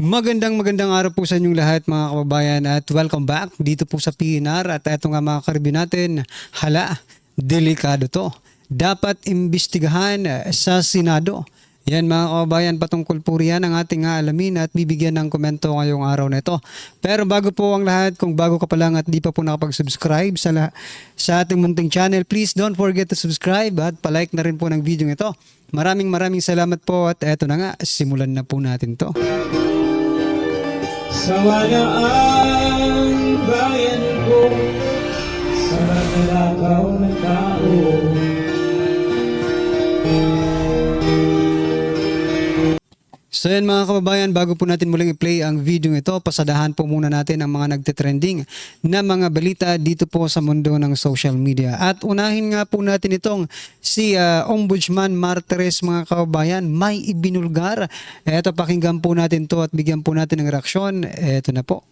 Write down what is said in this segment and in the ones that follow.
Magandang araw po sa inyong lahat mga kababayan at welcome back dito po sa PNR at eto nga mga karibyo natin, delikado to. Dapat imbestigahan sa Senado. Yan mga kababayan, patungkol po riyan ang ating alamin at bibigyan ng komento ngayong araw na ito. Pero bago po ang lahat, kung bago ka pa lang at di pa po nakapag-subscribe sa ating munting channel, please don't forget to subscribe at palike na rin po ng video ito. Maraming salamat po at eto na nga, simulan na po natin to. Sawa na ang bayan ko sa nagnanakaw ng tao. So yan mga kababayan, bago po natin muling i-play ang video ito, pasadahan po muna natin ang mga nagtitrending na mga balita dito po sa mundo ng social media. At unahin nga po natin itong si Ombudsman Martires mga kababayan, may ibinulgar. Eto, pakinggan po natin to at bigyan po natin ng reaksyon. Eto na po.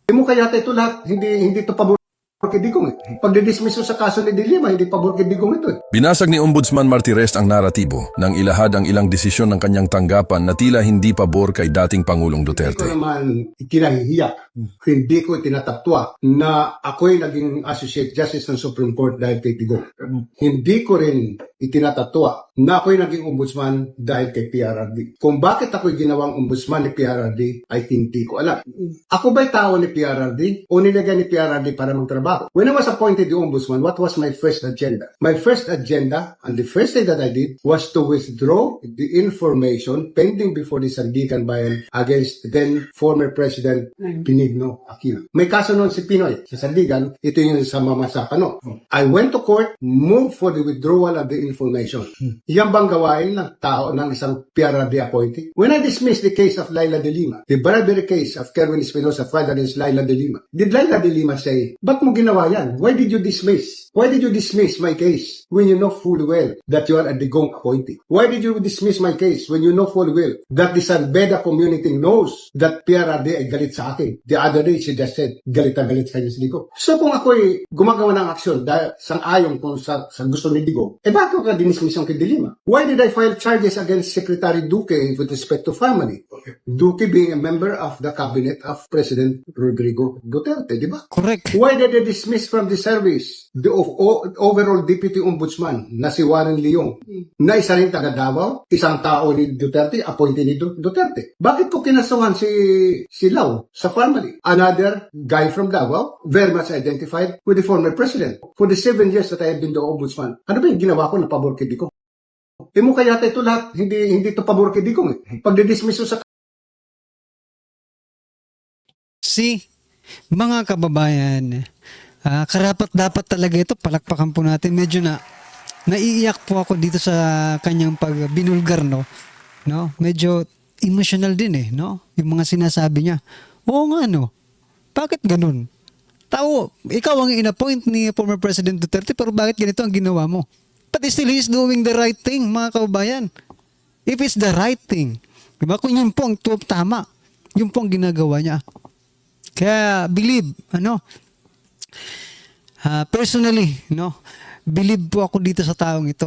Hindi mo kaya ito lahat, hindi ito pabor kay Digong eh. Pagdidismiss sa kaso ni De Lima, hindi pabor kay Digong ito eh. Binasag ni Ombudsman Martires ang naratibo nang ilahad ang ilang desisyon ng kanyang tanggapan na tila hindi pabor kay dating Pangulong Duterte. Hindi ko naman ikinahihiyak, hindi ko itinataptwa na ako'y naging Associate Justice ng Supreme Court dahil kay Digong. Hindi ko rin itinataptwa na ako'y naging ombudsman dahil kay PRRD. Kung bakit ako'y ginawang ombudsman ni PRRD ay hindi ko alam. Ako ba'y tao ni PRRD o nilagay ni PRRD para magtrabaho? When I was appointed the ombudsman, what was my first agenda? My first agenda, and the first thing that I did, was to withdraw the information pending before the Sandigan Bayan against then former President Benigno Aquino. May kaso noon si Pinoy sa Sandigan, ito yung sa Mama Sapano. I went to court, moved for the withdrawal of the information. Yan bang gawain ng tao ng isang PRRD appointee? When I dismissed the case of Laila de Lima, the bribery case of Kerwin Espinosa filed against Laila de Lima, did Laila de Lima say, ba't mo ginawa yan? Why did you dismiss? Why did you dismiss my case when you know full well that you are a Digong appointee? Why did you dismiss my case when you know full well that the San Beda community knows that PRRD ay galit sa akin? The other day, she just said, galit na galit sa Digong. So kung ako'y gumagawa ng aksyon dahil sang-ayon kung sa gusto ni Digong, bakit ka dinismiss yung kay De Lima? Why did I file charges against Secretary Duque with respect to family? Duque being a member of the cabinet of President Rodrigo Duterte, di ba? Correct. Why did they dismiss from the service the overall deputy ombudsman na si Warren Leong na isa rin taga Davao, isang tao ni Duterte, appointee ni Duterte? Bakit ko kinasuhan si Lau sa family? Another guy from Davao, very much identified with the former president. For the 7 years that I have been the ombudsman, ano ba yung ginawa ko na pabor kay Digong? Di mo kaya ito lahat, hindi ito pabor kay Digong eh. Pagdidismiss sa Mga kababayan, karapat dapat talaga ito, palakpakan po natin. Medyo naiiyak po ako dito sa kanyang pagbinulgar, no? Medyo emotional din eh, no? Yung mga sinasabi niya. Oo nga, no? Bakit ganun? Ikaw ang inappoint ni former President Duterte, pero bakit ganito ang ginawa mo? But still, he's doing the right thing, mga kababayan. If it's the right thing, diba? Kung yun po ang tama, yun po ang ginagawa niya. Kaya believe, personally, believe po ako dito sa taong ito.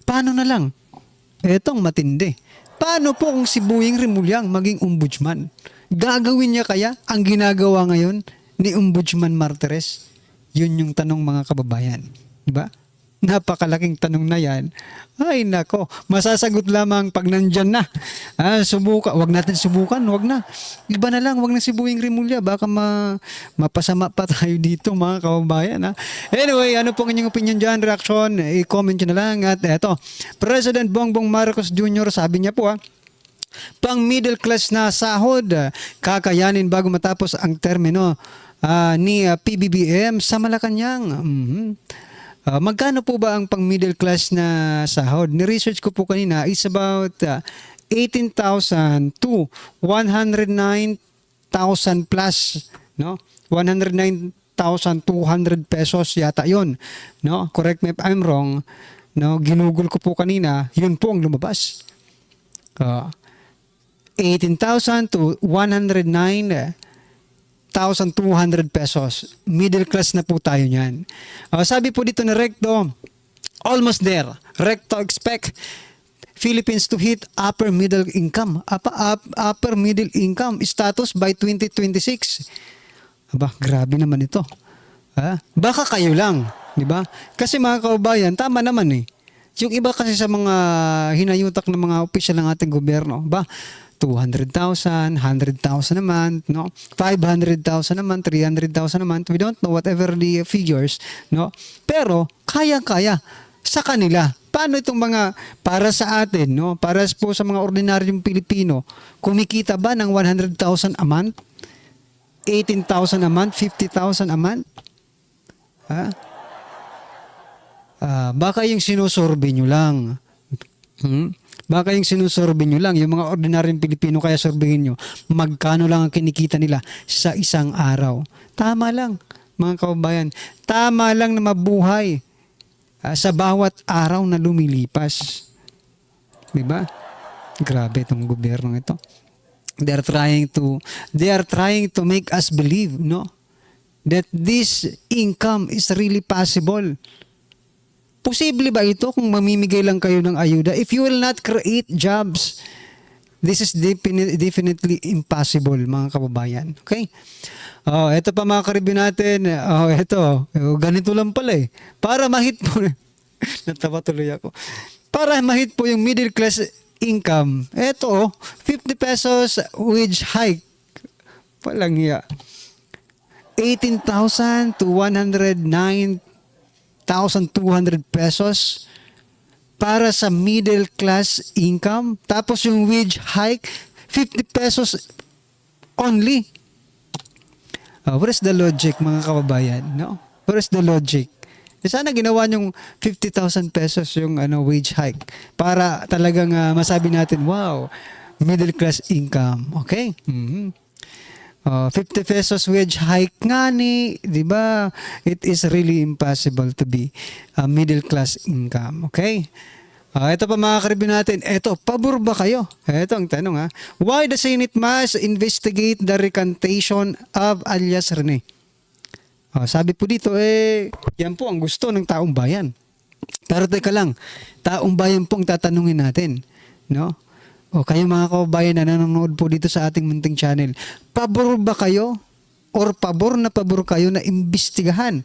Paano na lang? Etong matindi. Paano po kung si Boyeng Remulyang maging ombudsman? Gagawin niya kaya ang ginagawa ngayon ni Ombudsman Martires? Yun yung tanong mga kababayan. Diba? Napakalaking tanong na yan. Ay nako, masasagot lamang pag nandyan na. Wag natin subukan, wag na. Iba na lang, wag na si Boyeng Rimulya. Baka mapasama pa tayo dito mga kababayan. Anyway, ano pong inyong opinion dyan, reaction? I-comment nyo na lang. At eto, President Bongbong Marcos Jr. sabi niya po pang middle class na sahod, kakayanin bago matapos ang termino ni PBBM sa Malacanang. Magkano po ba ang pang middle class na sahod? Ni-research ko po kanina is about 18,000 to 109,000 plus, no? 109,200 pesos yata 'yon, no? Correct me if I'm wrong, no? Ginugol ko po kanina, 'yun po ang lumabas. 18,000 to 109,000 1,200 pesos. Middle class na po tayo niyan. Sabi po dito na Recto, almost there. Recto expect Philippines to hit upper middle income status by 2026. Aba, grabe naman ito. Baka kayo lang, di ba? Kasi mga kaubayan, tama naman eh. Yung iba kasi sa mga hinayutak ng mga opisyal ng ating gobyerno, ba 200,000, 100,000 a month, no? 500,000 a month, 300,000 a month. We don't know whatever the figures, no? Pero kaya-kaya sa kanila. Paano itong mga para sa atin, no? Para po sa mga ordinaryong Pilipino, kumikita ba ng 100,000 a month? 18,000 a month, 50,000 a month? Baka yung sinusurvey nyo lang. Baka yung sinusurvey nyo lang, yung mga ordinaryong Pilipino, kaya surveyin nyo, magkano lang ang kinikita nila sa isang araw. Tama lang, mga kababayan. Tama lang na mabuhay sa bawat araw na lumilipas. Diba? Grabe itong gobyernong ito. They are trying to make us believe, no? That this income is really possible. Posible ba ito kung mamimigay lang kayo ng ayuda? If you will not create jobs, this is definitely impossible, mga kababayan. Okay? Ito pa mga ka-review natin. Ganito lang pala eh. Para mahit po, natawa tuloy ako. Para mahit po yung middle class income, 50 pesos wage hike. Walang hiya. 18,000 to 109,200 pesos para sa middle class income. Tapos yung wage hike, 50 pesos only. What is the logic, mga kababayan? No? What is the logic? Sana ginawa yung 50,000 pesos yung wage hike para talagang masabi natin, wow, middle class income. Okay? 50 pesos wage hike nga ni, di ba? It is really impossible to be a middle class income. Okay? Ito pa mga ka-review natin. Ito, pabor ba kayo? Ito ang tanong Why the Senate must investigate the recantation of alias Rene? Sabi po dito, yan po ang gusto ng taong bayan. Pero teka lang, taong bayan po ang tatanungin natin. No? Kayo mga kababayan na nanonood po dito sa ating munting channel, pabor ba kayo or pabor kayo na imbestigahan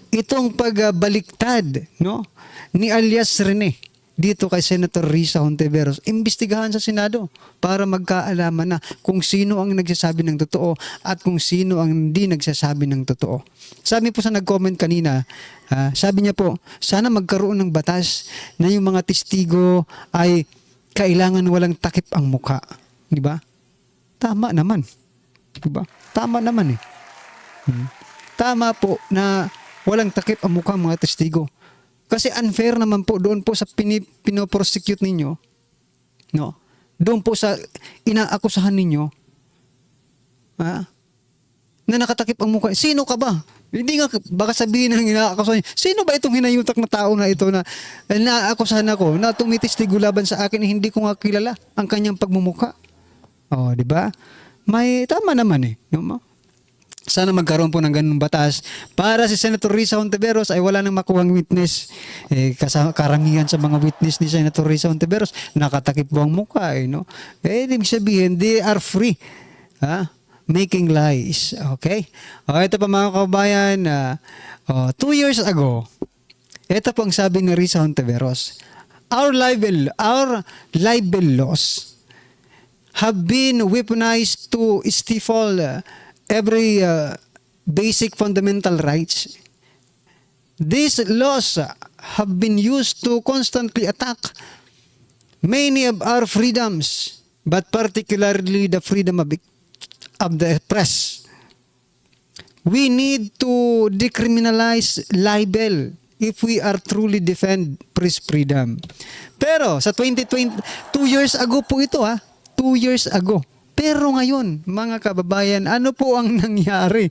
itong pagbaliktad ni alias Rene dito kay Senator Risa Hontiveros? Imbestigahan sa Senado para magkaalaman na kung sino ang nagsasabi ng totoo at kung sino ang hindi nagsasabi ng totoo. Sabi po sa nag-comment kanina, sabi niya po, sana magkaroon ng batas na yung mga testigo ay kailangan walang takip ang mukha. Di ba? Tama naman. Di ba? Tama naman eh. Tama po na walang takip ang mukha mga testigo. Kasi unfair naman po doon po sa pinoprosecute ninyo. No? Doon po sa inaakusahan ninyo. Na nakatakip ang mukha. Sino ka ba? Hindi nga, baka sabihin ng inaakusahan, sino ba itong hinayutak na tao na ito na naakusahan ako, na tumitistigo laban sa akin, hindi ko nga kilala ang kanyang pagmumukha. Di ba? May tama naman eh. Sana magkaroon po ng ganung batas para si Senator Risa Hontiveros ay wala nang makuhang witness. Karamihan sa mga witness ni Senator Risa Hontiveros, nakatakip po ang mukha. Ibig sabihin, they are free. Making lies. Okay? Ito pa mga kababayan, 2 years ago, ito po ang sabi ni Risa Hontiveros, our libel laws have been weaponized to stifle every basic fundamental rights. These laws have been used to constantly attack many of our freedoms, but particularly the freedom of the press. We need to decriminalize libel if we are truly defend press freedom. Pero sa 2020, 2 years ago po ito 2 years ago. Pero ngayon, mga kababayan, ano po ang nangyari?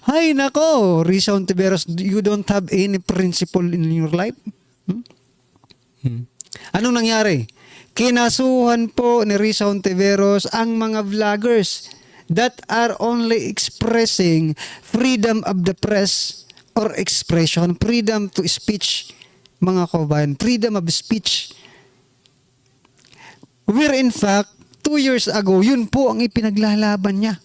Hay nako, Risa Hontiveros, you don't have any principle in your life? Anong nangyari? Kinasuhan po ni Risa Hontiveros ang mga vloggers that are only expressing freedom of the press or expression, freedom to speech, mga kababayan, freedom of speech. Where in fact, 2 years ago, yun po ang ipinaglalaban niya.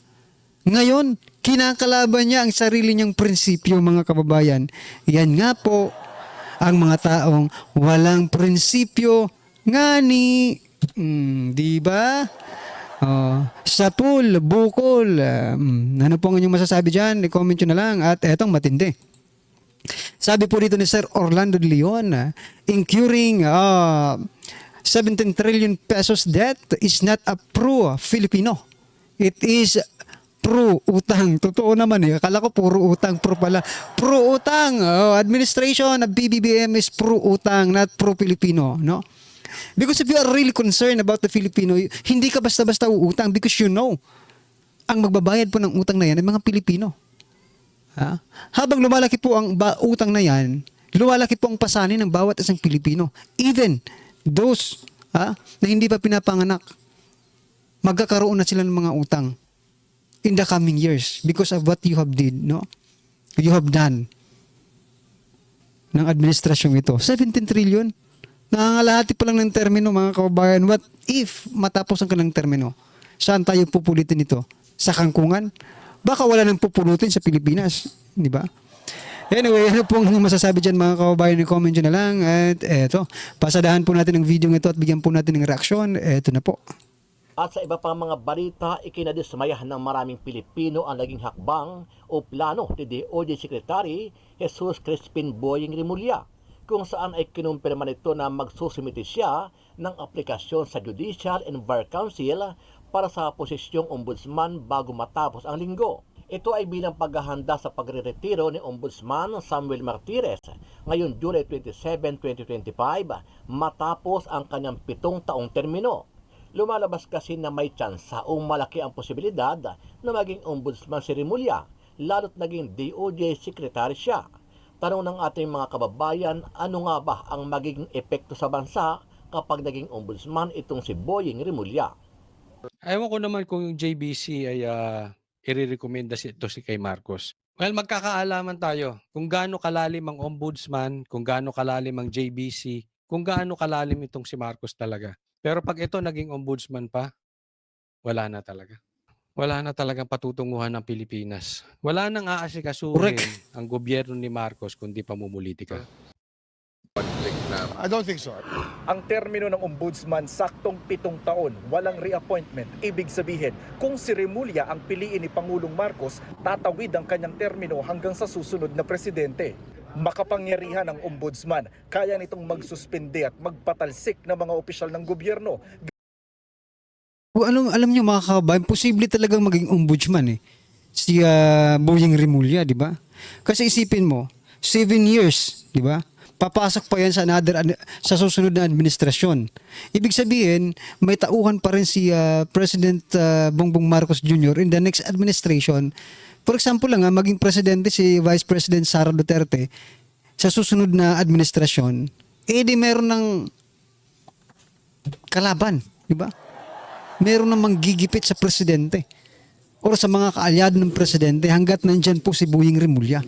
Ngayon, kinakalaban niya ang sarili niyang prinsipyo, mga kababayan. Yan nga po ang mga taong walang prinsipyo ngani. Di ba? Sapul, bukol. Ano po ang inyong masasabi dyan? I-comment nyo na lang. At etong matindi. Sabi po dito ni Sir Orlando de Leon, incurring 17 trillion pesos debt is not a pro-Filipino. It is pro-utang. Totoo naman eh. Akala ko puro utang. Pro pala. Pro-utang. Administration of BBBM is pro-utang, not pro-Filipino. No? Because if you are really concerned about the Filipino, hindi ka basta-basta uutang because you know, ang magbabayad po ng utang na yan ay mga Pilipino. Ha? Habang lumalaki po ang utang na yan, lumalaki po ang pasanin ng bawat isang Pilipino. Even those na hindi pa pinapanganak, magkakaroon na sila ng mga utang in the coming years because of what you have did, no? You have done ng administrasyong ito. 17 trillion. Nangangalahati pa lang ng termino, mga kababayan. What if matapos ang kanilang termino? Saan tayo pupulitin ito? Sa kangkungan? Baka wala nang pupulutin sa Pilipinas. Di ba? Anyway, ano pong masasabi dyan, mga kababayan? I-comment nyo na lang. At eto, pasadahan po natin ang video ito at bigyan po natin ng reaksyon. Eto na po. At sa iba pang mga balita, ikinadismayahan ng maraming Pilipino ang naging hakbang o plano ni DOJ Secretary Jesus Crispin Boying Rimulya, kung saan ay kinumpirma nito na magsusumite siya ng aplikasyon sa Judicial and Bar Council para sa posisyong ombudsman bago matapos ang linggo. Ito ay bilang paghahanda sa pagre-retiro ni Ombudsman Samuel Martires ngayon July 27, 2025 matapos ang kanyang 7 taong termino. Lumalabas kasi na may tsansa o malaki ang posibilidad na maging ombudsman si Rimulya, lalo't naging DOJ secretary siya. Tanong ng ating mga kababayan, ano nga ba ang magiging epekto sa bansa kapag naging ombudsman itong si Boying Rimulya? Ewan ko naman kung yung JBC ay i-recommenda ito si kay Marcos. Well, magkakaalaman tayo kung gaano kalalim ang ombudsman, kung gaano kalalim ang JBC, kung gaano kalalim itong si Marcos talaga. Pero pag ito naging ombudsman pa, wala na talaga. Wala na talagang patutunguhan ng Pilipinas. Wala nang aasikasuhin ang gobyerno ni Marcos kundi pamumulitika. I don't think so. Ang termino ng ombudsman saktong 7 taon, walang reappointment. Ibig sabihin, kung si Rimulya ang piliin ni Pangulong Marcos, tatawid ang kanyang termino hanggang sa susunod na presidente. Makapangyarihan ng ombudsman, kaya nitong magsuspende at magpatalsik ng mga opisyal ng gobyerno. Alam nyo, mga kababayan, posible talagang maging ombudsman eh. Si Boying Rimulya, di ba? Kasi isipin mo, 7 years, di ba? Papasok pa yan sa susunod na administrasyon. Ibig sabihin, may tauhan pa rin si President Bongbong Marcos Jr. in the next administration. For example lang, maging presidente si Vice President Sara Duterte sa susunod na administrasyon, di meron ng kalaban, di ba? Meron ng manggigipit sa presidente or sa mga kaalyado ng presidente hanggat nandyan po si Boying Rimulya.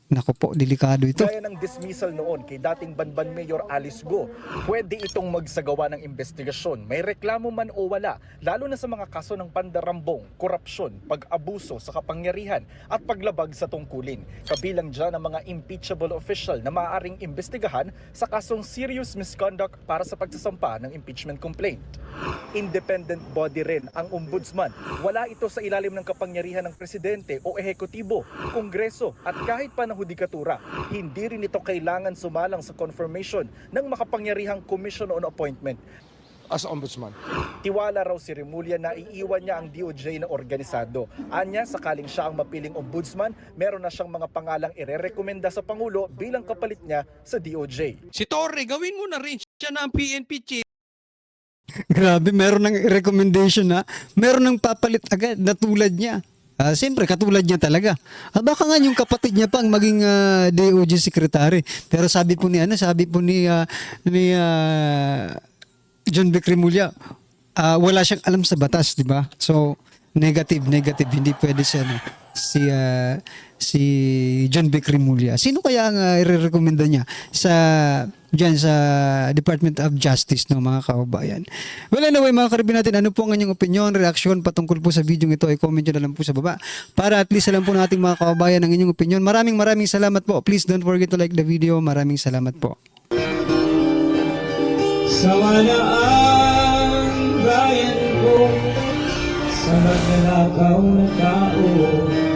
Nako po, delikado ito. Gaya ng dismissal noon kay dating Banban Mayor Alice Go, pwede itong magsagawa ng investigasyon. May reklamo man o wala, lalo na sa mga kaso ng pandarambong, korupsyon, pag-abuso sa kapangyarihan at paglabag sa tungkulin. Kabilang dyan ang mga impeachable official na maaaring investigahan sa kasong serious misconduct para sa pagsasampa ng impeachment complaint. Independent body rin ang ombudsman. Wala ito sa ilalim ng kapangyarihan ng presidente o ehekutibo, kongreso at kahit pa ng hudikatura. Hindi rin ito kailangan sumalang sa confirmation ng makapangyarihang commission on appointment. As ombudsman. Tiwala raw si Rimulya na iiwan niya ang DOJ na organisado. Anya, sakaling siya ang mapiling ombudsman, meron na siyang mga pangalang irerekomenda sa Pangulo bilang kapalit niya sa DOJ. Si Torre, gawin mo na rin siya na ang PNP chief. Grabe, meron ng recommendation na, meron ng papalit agad na tulad niya. Siyempre, katulad niya talaga. Baka nga yung kapatid niya pang maging DOJ secretary. Pero sabi po ni John Vic Rimulya, wala siyang alam sa batas, di ba? So, negative. Hindi pwede siya, no? Si John Vic Rimulya. Sino kaya ang i-recommenda niya sa dyan sa Department of Justice, no, mga kababayan. Well, anyway, mga karibin natin, ano po ang inyong opinion, reaksyon patungkol po sa video ito, ay comment nyo na lang po sa baba para at least alam po nating mga kababayan ang inyong opinion. Maraming salamat po. Please don't forget to like the video. Maraming salamat po. Sawa na ang bayan ko sa magnanakaw na tao.